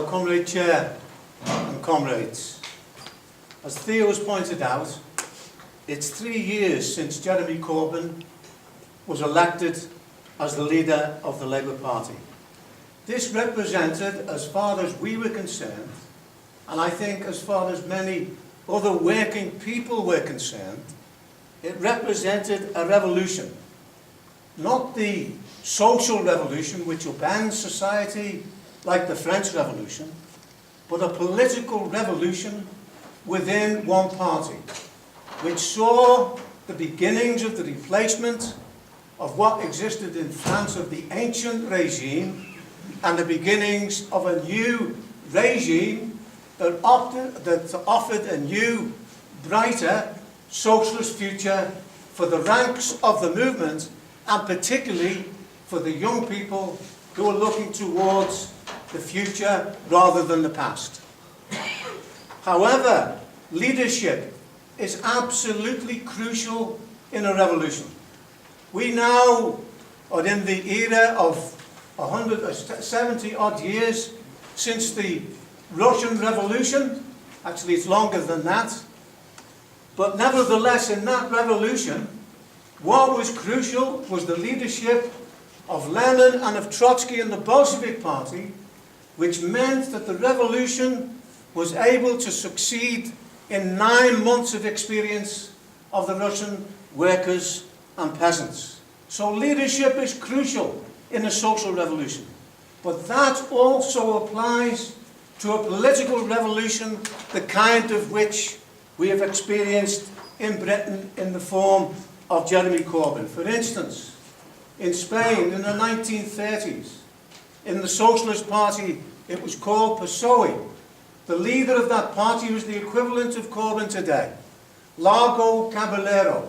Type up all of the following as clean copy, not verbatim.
Comrade Chair and comrades. As Theo has pointed out, it's 3 years since Jeremy Corbyn was elected as the leader of the Labour Party. This represented, as far as we were concerned, and I think as far as many other working people were concerned, it represented a revolution. Not the social revolution which upends society like the French Revolution, but a political revolution within one party, which saw the beginnings of the replacement of what existed in France of the ancient regime and the beginnings of a new regime that offered a new, brighter socialist future for the ranks of the movement, and particularly for the young people who are looking towards the future rather than the past. However, leadership is absolutely crucial in a revolution. We now are in the era of 170 odd years since the Russian Revolution. Actually, it's longer than that. But nevertheless, in that revolution, what was crucial was the leadership of Lenin and of Trotsky and the Bolshevik Party, which meant that the revolution was able to succeed in 9 months of experience of the Russian workers and peasants. So leadership is crucial in a social revolution. But that also applies to a political revolution, the kind of which we have experienced in Britain in the form of Jeremy Corbyn. For instance, in Spain in the 1930s, in the Socialist Party, it was called PSOE. The leader of that party was the equivalent of Corbyn today, Largo Caballero.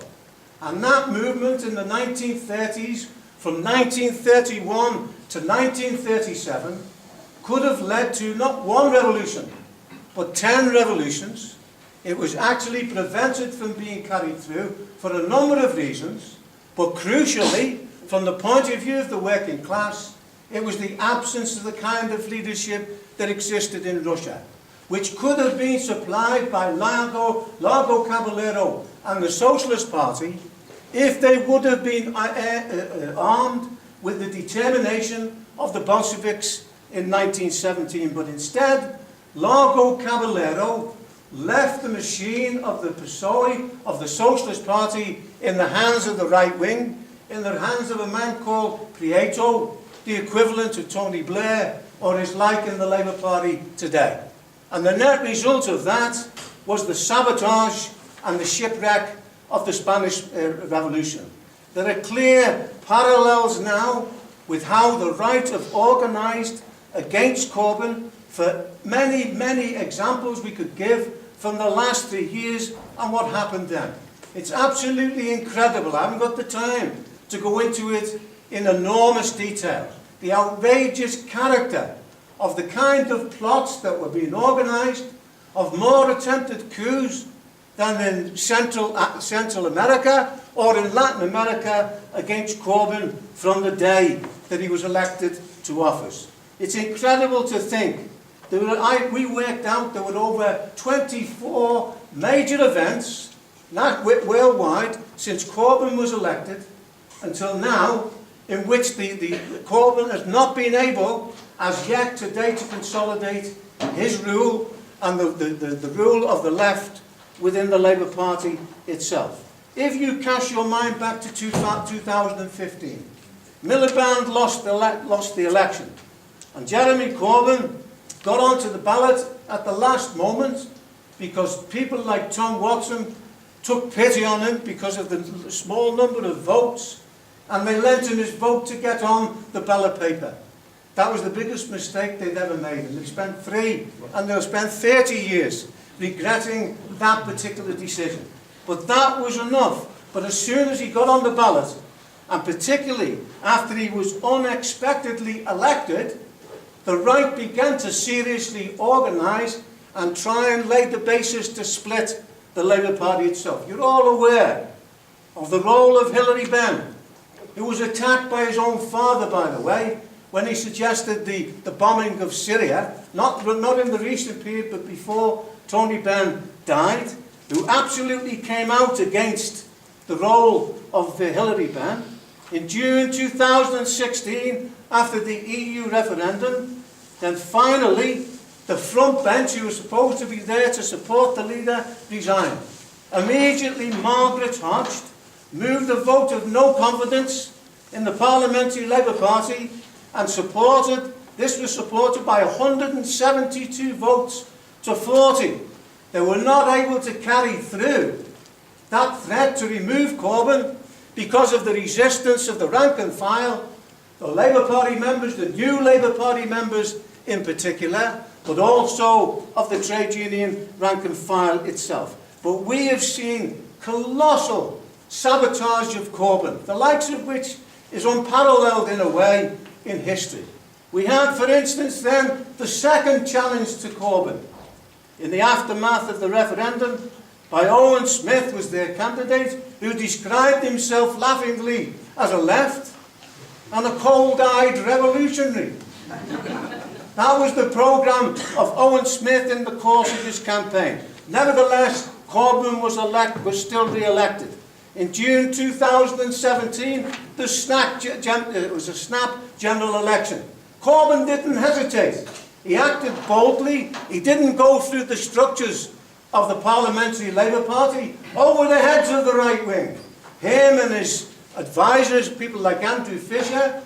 And that movement in the 1930s, from 1931 to 1937, could have led to not one revolution, but 10 revolutions. It was actually prevented from being carried through for a number of reasons, but crucially, from the point of view of the working class, it was the absence of the kind of leadership that existed in Russia, which could have been supplied by Largo Caballero and the Socialist Party if they would have been armed with the determination of the Bolsheviks in 1917. But instead, Largo Caballero left the machine of the PSOE, of the Socialist Party, in the hands of the right wing, in the hands of a man called Prieto, the equivalent of Tony Blair, or is like in the Labour Party today. And the net result of that was the sabotage and the shipwreck of the Spanish Revolution. There are clear parallels now with how the right have organised against Corbyn, for many, many examples we could give from the last 3 years and what happened then. It's absolutely incredible. I haven't got the time to go into it in enormous detail. The outrageous character of the kind of plots that were being organised, of more attempted coups than in Central America or in Latin America against Corbyn from the day that he was elected to office. It's incredible to think. We worked out there were over 24 major events worldwide since Corbyn was elected until now, in which Corbyn has not been able as yet today to consolidate his rule and the rule of the left within the Labour Party itself. If you cast your mind back to 2015, Miliband lost the election, and Jeremy Corbyn got onto the ballot at the last moment because people like Tom Watson took pity on him because of the small number of votes, and they lent him his vote to get on the ballot paper. That was the biggest mistake they'd ever made, and they'll spend 30 years regretting that particular decision. But that was enough. But as soon as he got on the ballot, and particularly after he was unexpectedly elected, the right began to seriously organise and try and lay the basis to split the Labour Party itself. You're all aware of the role of Hilary Benn, who was attacked by his own father, by the way, when he suggested the bombing of Syria, not in the recent period, but before Tony Benn died, who absolutely came out against the role of Hilary Benn. In June 2016, after the EU referendum, then finally the front bench, who was supposed to be there to support the leader, resigned. Immediately Margaret Hodgson moved a vote of no confidence in the Parliamentary Labour Party and this was supported by 172 votes to 40. They were not able to carry through that threat to remove Corbyn because of the resistance of the rank and file, the Labour Party members, the new Labour Party members in particular, but also of the trade union rank and file itself. But we have seen colossal sabotage of Corbyn, the likes of which is unparalleled in a way in history. We had, for instance, then, the second challenge to Corbyn. In the aftermath of the referendum, by Owen Smith was their candidate, who described himself laughingly as a left and a cold-eyed revolutionary. That was the programme of Owen Smith in the course of his campaign. Nevertheless, Corbyn was still re-elected. In June 2017, it was a snap general election. Corbyn didn't hesitate. He acted boldly. He didn't go through the structures of the Parliamentary Labour Party over the heads of the right wing. Him and his advisors, people like Andrew Fisher,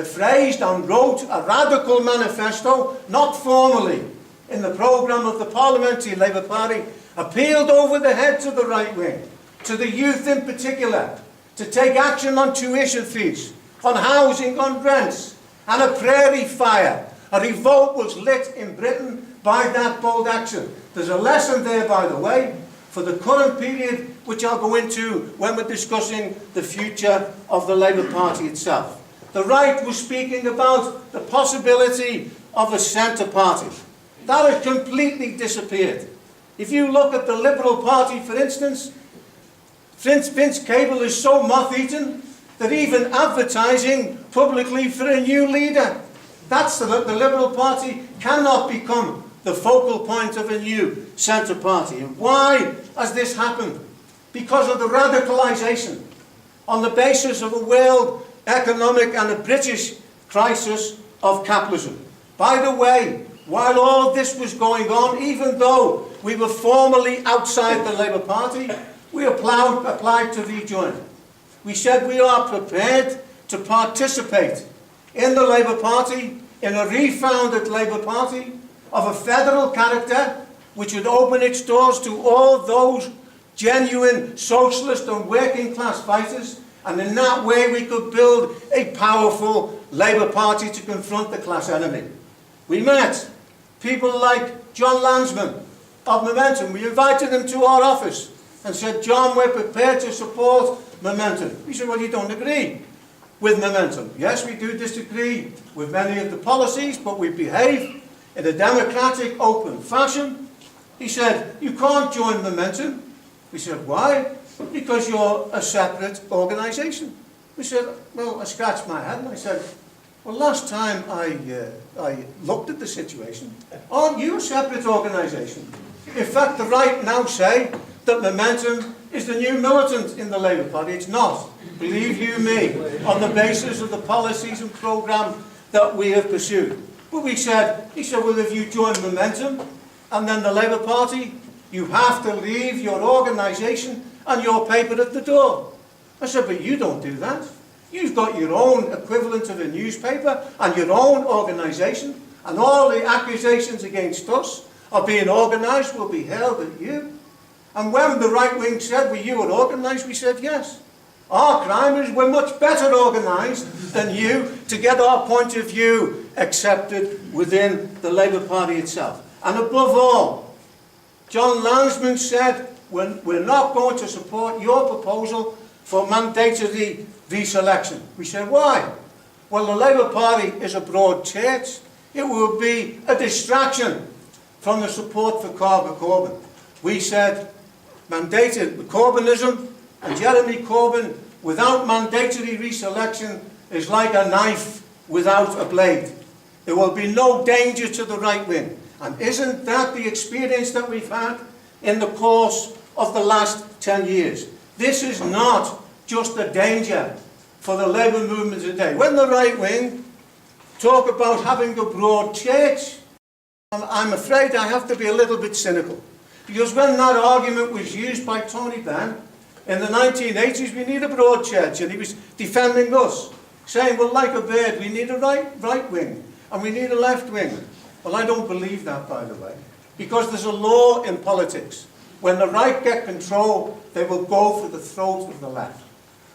phrased and wrote a radical manifesto, not formally, in the programme of the Parliamentary Labour Party, appealed over the heads of the right wing, to the youth in particular, to take action on tuition fees, on housing, on rents, and a prairie fire. A revolt was lit in Britain by that bold action. There's a lesson there, by the way, for the current period, which I'll go into when we're discussing the future of the Labour Party itself. The right was speaking about the possibility of a centre party. That has completely disappeared. If you look at the Liberal Party, for instance, Vince Cable is so moth-eaten that even advertising publicly for a new leader, that's the Liberal Party cannot become the focal point of a new centre party. And why has this happened? Because of the radicalisation on the basis of a world economic and a British crisis of capitalism. By the way, while all this was going on, even though we were formally outside the Labour Party, we applied to rejoin. We said we are prepared to participate in the Labour Party, in a refounded Labour Party of a federal character, which would open its doors to all those genuine socialist and working class fighters, and in that way we could build a powerful Labour Party to confront the class enemy. We met people like John Lansman of Momentum. We invited him to our office and said, John, we're prepared to support Momentum. He said, well, you don't agree with Momentum. Yes, we do disagree with many of the policies, but we behave in a democratic, open fashion. He said, you can't join Momentum. We said, why? Because you're a separate organisation. We said, well, I scratched my head and I said, well, last time I looked at the situation, aren't you a separate organisation? In fact, the right now say that Momentum is the new militant in the Labour Party. It's not, believe you me, on the basis of the policies and programme that we have pursued. But he said, well, if you join Momentum and then the Labour Party, you have to leave your organisation and your paper at the door. I said, but you don't do that. You've got your own equivalent of a newspaper and your own organisation, and all the accusations against us are being organised will be held at you. And when the right wing said, well, you were organised, we said, yes. Our crime is we're much better organised than you to get our point of view accepted within the Labour Party itself. And above all, John Lansman said, we're not going to support your proposal for mandatory reselection. We said, why? Well, the Labour Party is a broad church. It will be a distraction from the support for Corbyn. We said, mandated Corbynism and Jeremy Corbyn without mandatory reselection is like a knife without a blade. There will be no danger to the right wing. And isn't that the experience that we've had in the course of the last 10 years? This is not just a danger for the Labour movement today. When the right wing talk about having a broad church, I'm afraid I have to be a little bit cynical. Because when that argument was used by Tony Benn in the 1980s, we need a broad church, and he was defending us, saying, well, like a bird, we need a right wing, and we need a left wing. Well, I don't believe that, by the way, because there's a law in politics. When the right get control, they will go for the throat of the left.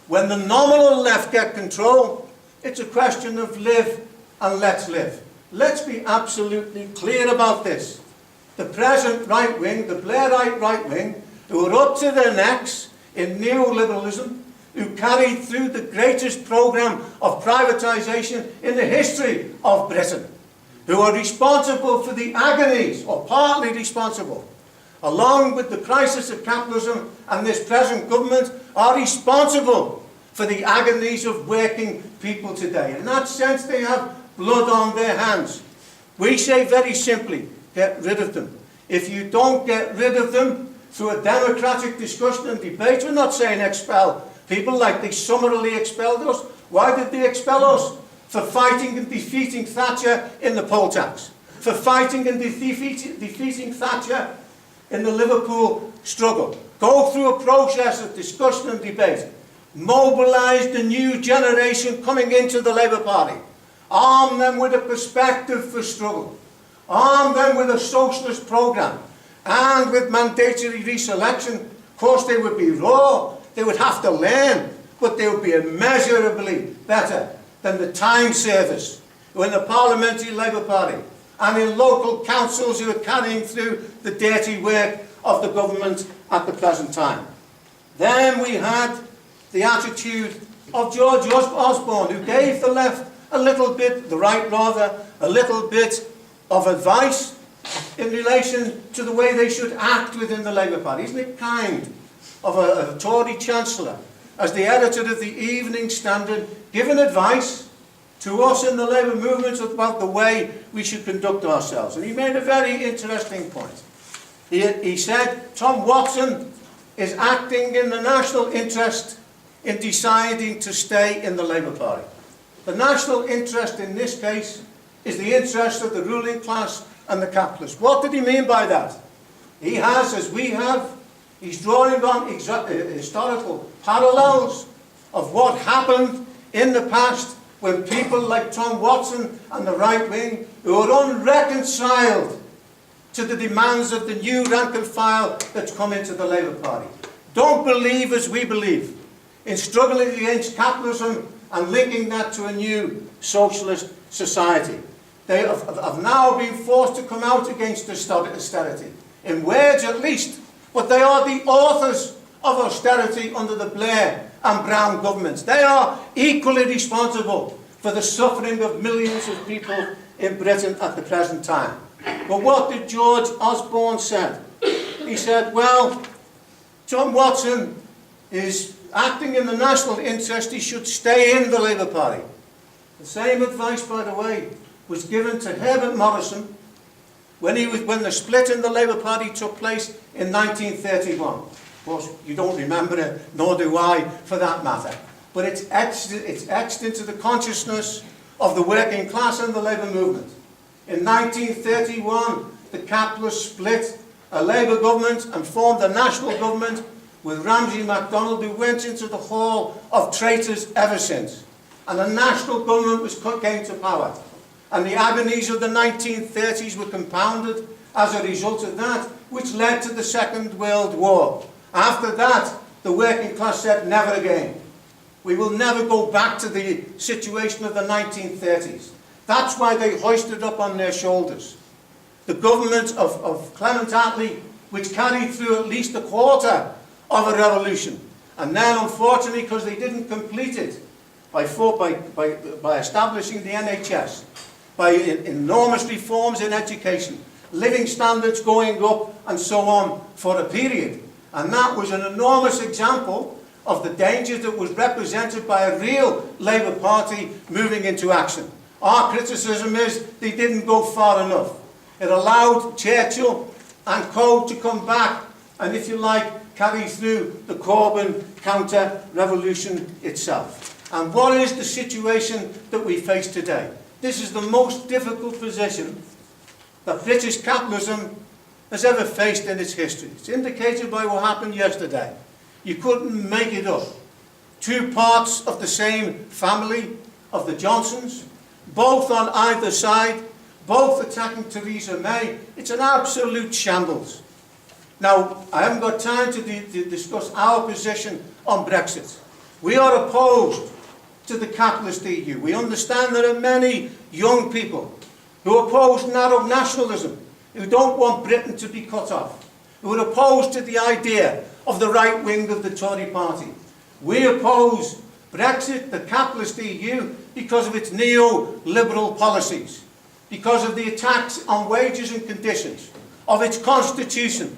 When the nominal left get control, it's a question of live and let's live. Let's be absolutely clear about this. The present right wing, the Blairite right wing, who are up to their necks in neoliberalism, who carried through the greatest programme of privatisation in the history of Britain, who are responsible for the agonies, or partly responsible, along with the crisis of capitalism and this present government, are responsible for the agonies of working people today. In that sense, they have blood on their hands. We say very simply, get rid of them. If you don't get rid of them through a democratic discussion and debate, we're not saying expel people like they summarily expelled us. Why did they expel us? For fighting and defeating Thatcher in the poll tax. For fighting and defeating Thatcher in the Liverpool struggle. Go through a process of discussion and debate. Mobilise the new generation coming into the Labour Party. Arm them with a perspective for struggle. Arm them with a socialist programme. And with mandatory reselection. Of course they would be raw. They would have to learn. But they would be immeasurably better than the time service who in the Parliamentary Labour Party and in local councils who are carrying through the dirty work of the government at the present time. Then we had the attitude of George Osborne, who gave the left a little bit, the right rather, a little bit of advice in relation to the way they should act within the Labour Party. Isn't it kind of a Tory Chancellor, as the editor of the Evening Standard, giving advice to us in the Labour movement about the way we should conduct ourselves? And he made a very interesting point. He said, Tom Watson is acting in the national interest in deciding to stay in the Labour Party. The national interest in this case is the interest of the ruling class and the capitalists. What did he mean by that? He has, as we have, he's drawing on historical parallels of what happened in the past when people like Tom Watson and the right wing, who are unreconciled to the demands of the new rank and file that's come into the Labour Party, don't believe as we believe in struggling against capitalism and linking that to a new socialist society. They have now been forced to come out against austerity, in words at least, but they are the authors of austerity under the Blair and Brown governments. They are equally responsible for the suffering of millions of people in Britain at the present time. But what did George Osborne say? He said, well, Tom Watson is acting in the national interest, he should stay in the Labour Party. The same advice, by the way, was given to Herbert Morrison when the split in the Labour Party took place in 1931. Of course, you don't remember it, nor do I, for that matter. But it's etched into the consciousness of the working class and the Labour movement. In 1931, the capitalists split a Labour government and formed a national government with Ramsay MacDonald, who went into the hall of traitors ever since. And a national government came to power. And the agonies of the 1930s were compounded as a result of that, which led to the Second World War. After that, the working class said, never again. We will never go back to the situation of the 1930s. That's why they hoisted up on their shoulders the government of Clement Attlee, which carried through at least a quarter of a revolution. And then, unfortunately, because they didn't complete it by establishing the NHS, by enormous reforms in education, living standards going up, and so on for a period. And that was an enormous example of the danger that was represented by a real Labour Party moving into action. Our criticism is they didn't go far enough. It allowed Churchill and co to come back and, if you like, carry through the Corbyn counter-revolution itself. And what is the situation that we face today? This is the most difficult position that British capitalism has ever faced in its history. It's indicated by what happened yesterday. You couldn't make it up. Two parts of the same family, of the Johnsons, both on either side, both attacking Theresa May. It's an absolute shambles. Now, I haven't got time to discuss our position on Brexit. We are opposed to the capitalist EU. We understand there are many young people who oppose narrow nationalism, who don't want Britain to be cut off, who are opposed to the idea of the right wing of the Tory party. We oppose Brexit, the capitalist EU, because of its neoliberal policies, because of the attacks on wages and conditions, of its constitution,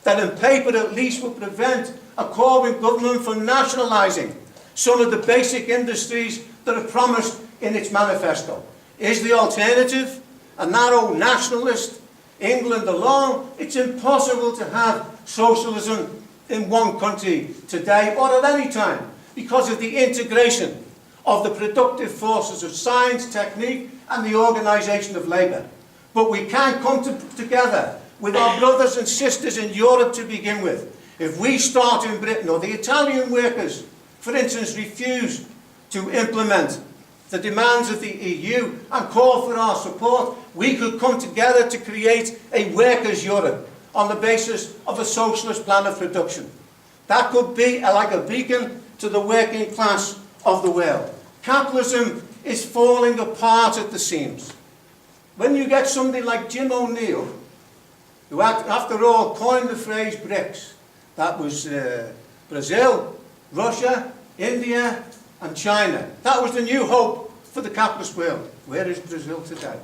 that in paper at least will prevent a Corbyn government from nationalising some of the basic industries that are promised in its manifesto. Is the alternative a narrow nationalist England alone? It's impossible to have socialism in one country today or at any time because of the integration of the productive forces of science, technique and the organisation of labour. But we can't come together with our brothers and sisters in Europe to begin with. If we start in Britain, or the Italian workers, for instance, refuse to implement the demands of the EU and call for our support, we could come together to create a workers' Europe on the basis of a socialist plan of production. That could be like a beacon to the working class of the world. Capitalism is falling apart at the seams. When you get somebody like Jim O'Neill, who after all coined the phrase BRICS, that was Brazil, Russia, India and China. That was the new hope for the capitalist world. Where is Brazil today?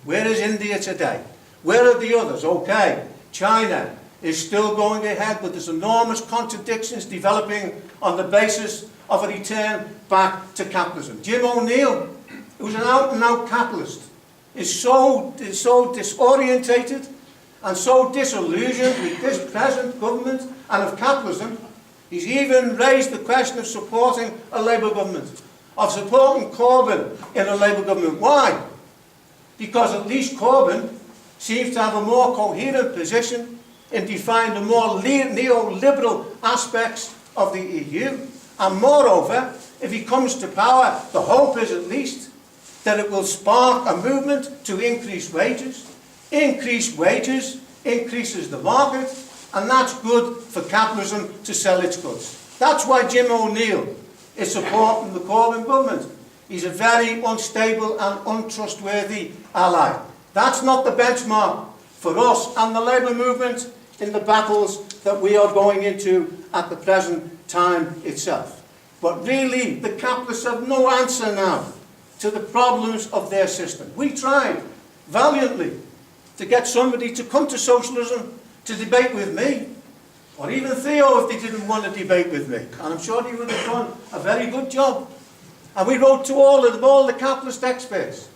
Where is India today? Where are the others? Okay, China is still going ahead, but there's enormous contradictions developing on the basis of a return back to capitalism. Jim O'Neill, who's an out-and-out capitalist, is so disorientated and so disillusioned with this present government and of capitalism, he's even raised the question of supporting a Labour government, of supporting Corbyn in a Labour government. Why? Because at least Corbyn seems to have a more coherent position in defining the more neoliberal aspects of the EU. And moreover, if he comes to power, the hope is at least that it will spark a movement to increase wages. Increased wages increases the market, and that's good for capitalism to sell its goods. That's why Jim O'Neill is supporting the Corbyn government. He's a very unstable and untrustworthy ally. That's not the benchmark for us and the Labour movement in the battles that we are going into at the present time itself. But really, the capitalists have no answer now to the problems of their system. We tried valiantly to get somebody to come to socialism to debate with me, or even Theo if they didn't want to debate with me. And I'm sure he would have done a very good job. And we wrote to all of them, all the capitalist experts.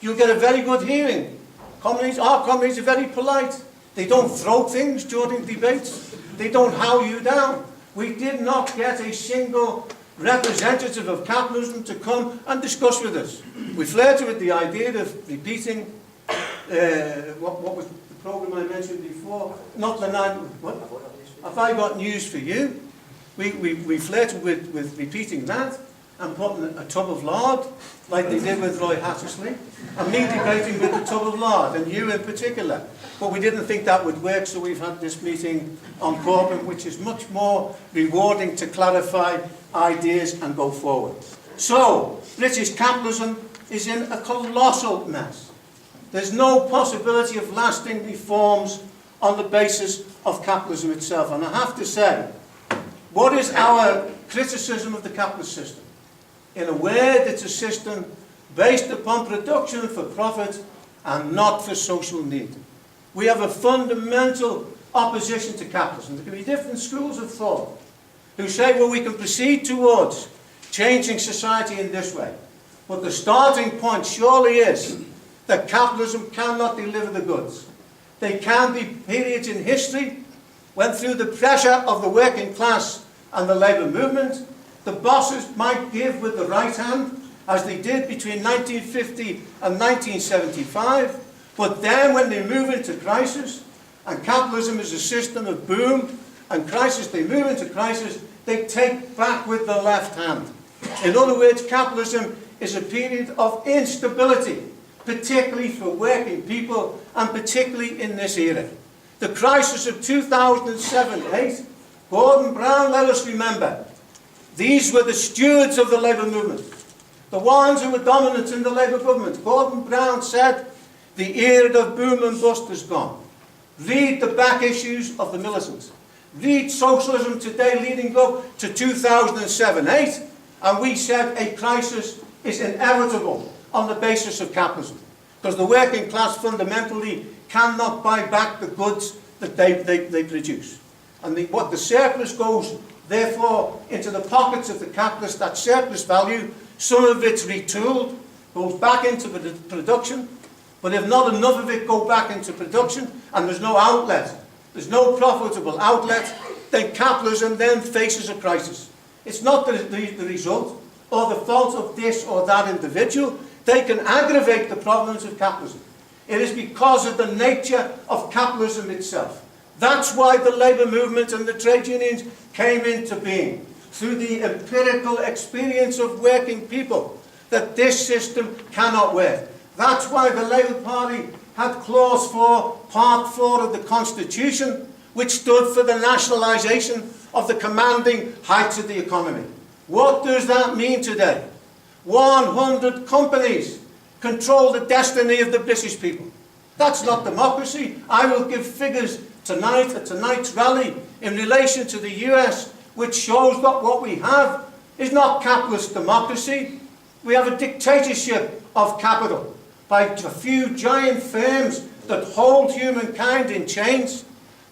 You'll get a very good hearing. Our communities are very polite. They don't throw things during debates. They don't howl you down. We did not get a single representative of capitalism to come and discuss with us. We flirted with the idea of repeating what was the programme I mentioned before? Not the nine. What? Have I got news for you? We flirted with repeating that and putting a tub of lard, like they did with Roy Hattersley, and me debating with the tub of lard, and you in particular. But we didn't think that would work, so we've had this meeting on Corbyn, which is much more rewarding to clarify ideas and go forward. So, British capitalism is in a colossal mess. There's no possibility of lasting reforms on the basis of capitalism itself. And I have to say, what is our criticism of the capitalist system? In a word, it's a system based upon production for profit and not for social need. We have a fundamental opposition to capitalism. There can be different schools of thought who say, well, we can proceed towards changing society in this way. But the starting point surely is that capitalism cannot deliver the goods. There can be periods in history when, through the pressure of the working class and the labour movement, the bosses might give with the right hand, as they did between 1950 and 1975. But then when they move into crisis, and capitalism is a system of boom and crisis, they move into crisis, they take back with the left hand. In other words, capitalism is a period of instability, particularly for working people, and particularly in this era. The crisis of 2007-8, Gordon Brown, let us remember, these were the stewards of the labour movement, the ones who were dominant in the Labour government. Gordon Brown said, the era of boom and bust is gone. Read the back issues of the Militant. Read Socialism Today leading up to 2007-8, and we said a crisis is inevitable on the basis of capitalism, because the working class fundamentally cannot buy back the goods that they produce. And what the surplus goes, therefore, into the pockets of the capitalist, that surplus value, some of it's retooled, goes back into production, but if not enough of it go back into production, and there's no outlet, there's no profitable outlet, then capitalism then faces a crisis. It's not the result or the fault of this or that individual. They can aggravate the problems of capitalism. It is because of the nature of capitalism itself. That's why the labour movement and the trade unions came into being, through the empirical experience of working people, that this system cannot work. That's why the Labour Party had Clause 4, Part 4 of the Constitution, which stood for the nationalisation of the commanding heights of the economy. What does that mean today? 100 companies control the destiny of the British people. That's not democracy. I will give figures tonight at tonight's rally in relation to the US, which shows that what we have is not capitalist democracy. We have a dictatorship of capital by a few giant firms that hold humankind in chains,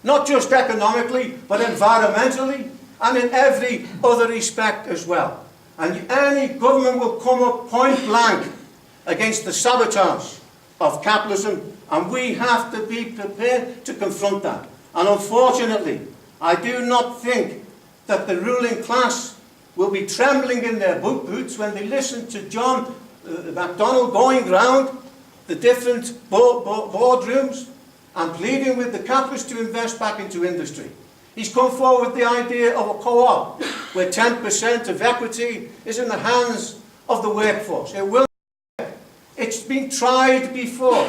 not just economically, but environmentally, and in every other respect as well. And any government will come up point blank against the sabotage of capitalism, and we have to be prepared to confront that. And unfortunately, I do not think that the ruling class will be trembling in their boots when they listen to John MacDonald going round the different boardrooms and pleading with the capitalists to invest back into industry. He's come forward with the idea of a co-op where 10% of equity is in the hands of the workforce. It will work. It's been tried before.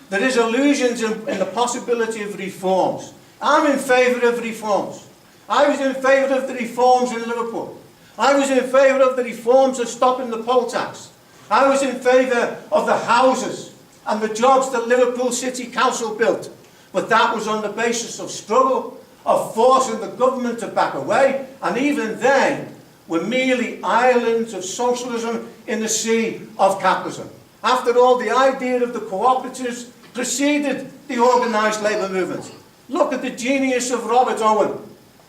There is illusions in the possibility of reforms. I'm in favour of reforms. I was in favour of the reforms in Liverpool. I was in favour of the reforms of stopping the poll tax. I was in favour of the houses and the jobs that Liverpool City Council built. But that was on the basis of struggle, of forcing the government to back away, and even then were merely islands of socialism in the sea of capitalism. After all, the idea of the cooperatives preceded the organised labour movement. Look at the genius of Robert Owen,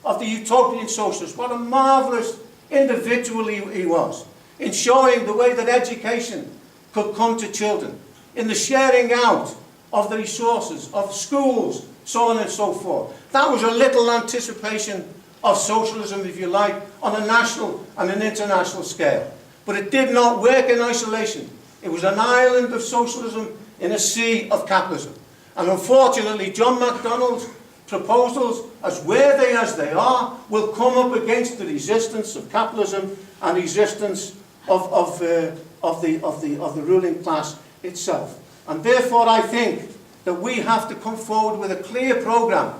of the utopian socialist. What a marvellous individual he was, in showing the way that education could come to children, in the sharing out of the resources, of schools, so on and so forth. That was a little anticipation of socialism, if you like, on a national and an international scale. But it did not work in isolation. It was an island of socialism in a sea of capitalism. And unfortunately, John MacDonald's proposals, as worthy as they are, will come up against the resistance of capitalism and resistance of the ruling class itself. And therefore, I think that we have to come forward with a clear programme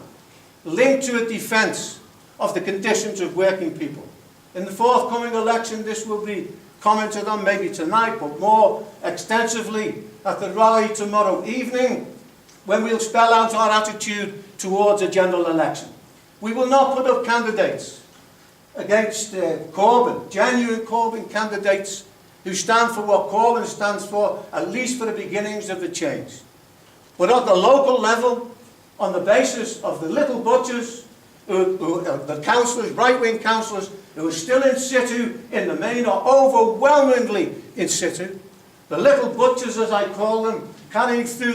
linked to a defence of the conditions of working people. In the forthcoming election, this will be commented on maybe tonight, but more extensively at the rally tomorrow evening, when we'll spell out our attitude towards a general election. We will not put up candidates against Corbyn, genuine Corbyn candidates who stand for what Corbyn stands for, at least for the beginnings of the change. But at the local level, on the basis of the little butchers, the councillors, right-wing councillors, who are still in situ in the main, or overwhelmingly in situ. The little butchers, as I call them, carrying through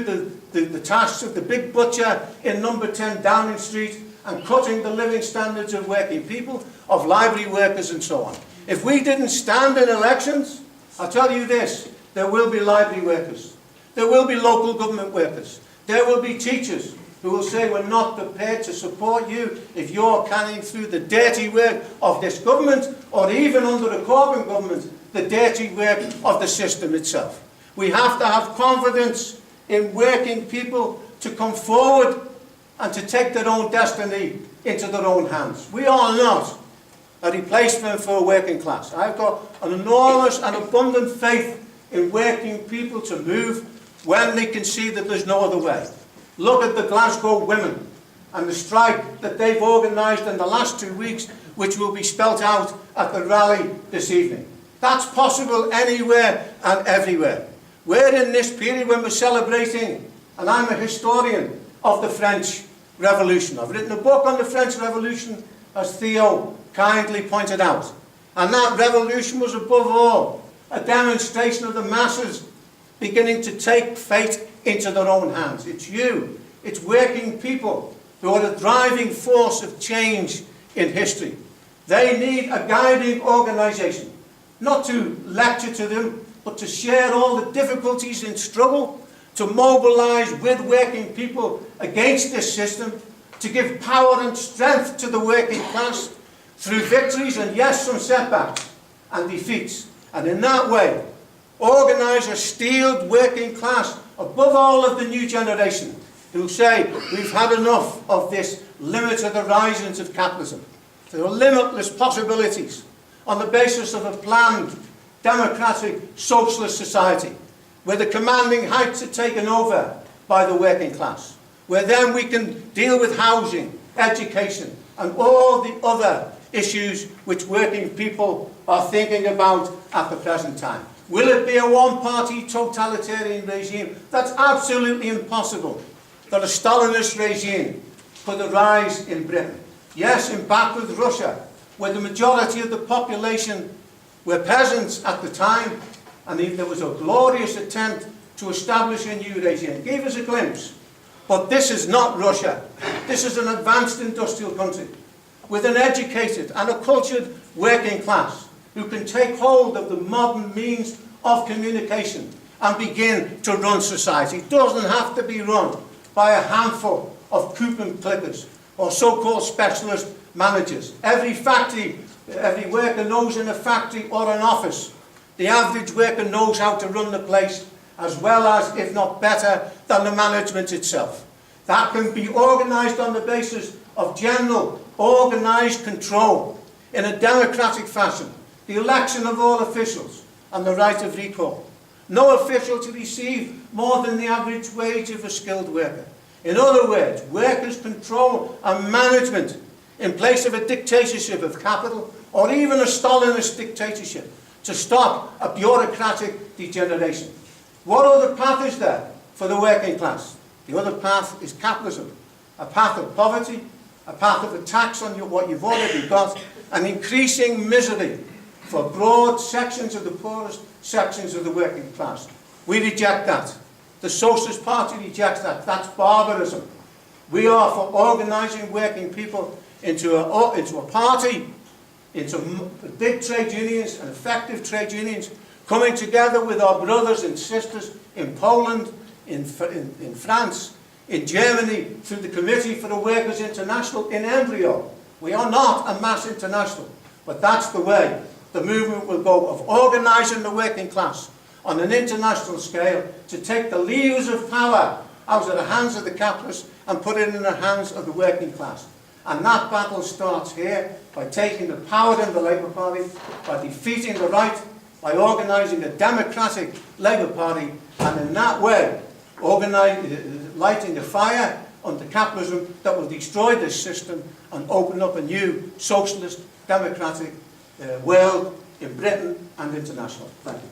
the tasks of the big butcher in number 10 Downing Street and cutting the living standards of working people, of library workers and so on. If we didn't stand in elections, I'll tell you this, there will be library workers, there will be local government workers, there will be teachers who will say we're not prepared to support you if you're carrying through the dirty work of this government, or even under the Corbyn government, the dirty work of the system itself. We have to have confidence in working people to come forward and to take their own destiny into their own hands. We are not a replacement for a working class. I've got an enormous and abundant faith in working people to move when they can see that there's no other way. Look at the Glasgow women and the strike that they've organised in the last 2 weeks, which will be spelt out at the rally this evening. That's possible anywhere and everywhere. We're in this period when we're celebrating, and I'm a historian of the French Revolution. I've written a book on the French Revolution, as Theo kindly pointed out. And that revolution was above all a demonstration of the masses beginning to take fate into their own hands. It's you, it's working people who are the driving force of change in history. They need a guiding organisation, not to lecture to them, but to share all the difficulties in struggle, to mobilise with working people against this system, to give power and strength to the working class through victories and, yes, some setbacks and defeats. And in that way, organise a steeled working class above all of the new generation who say we've had enough of this limited horizons of capitalism. There are limitless possibilities on the basis of a planned, democratic, socialist society where the commanding heights are taken over by the working class, where then we can deal with housing, education, and all the other issues which working people are thinking about at the present time. Will it be a one-party totalitarian regime? That's absolutely impossible. That a Stalinist regime could arise in Britain. Yes, in backward Russia, where the majority of the population were peasants at the time, and there was a glorious attempt to establish a new regime. It gave us a glimpse. But this is not Russia. This is an advanced industrial country with an educated and a cultured working class who can take hold of the modern means of communication and begin to run society. It doesn't have to be run by a handful of coupon clippers or so-called specialist managers. Every factory, every worker knows in a factory or an office, the average worker knows how to run the place as well as, if not better, than the management itself. That can be organised on the basis of general, organised control in a democratic fashion, the election of all officials and the right of recall. No official to receive more than the average wage of a skilled worker. In other words, workers' control and management in place of a dictatorship of capital or even a Stalinist dictatorship to stop a bureaucratic degeneration. What other path is there for the working class? The other path is capitalism, a path of poverty, a path of a tax on what you've already got, and increasing misery for broad sections of the poorest sections of the working class. We reject that. The Socialist Party rejects that. That's barbarism. We are for organising working people into a party, into big trade unions and effective trade unions, coming together with our brothers and sisters in Poland, in France, in Germany, through the Committee for the Workers' International in embryo. We are not a mass international, but that's the way the movement will go, of organising the working class on an international scale to take the levers of power out of the hands of the capitalists and put it in the hands of the working class. And that battle starts here by taking the power in the Labour Party, by defeating the right, by organising a democratic Labour Party, and in that way lighting a fire under capitalism that will destroy this system and open up a new socialist, democratic world in Britain and international. Thank you.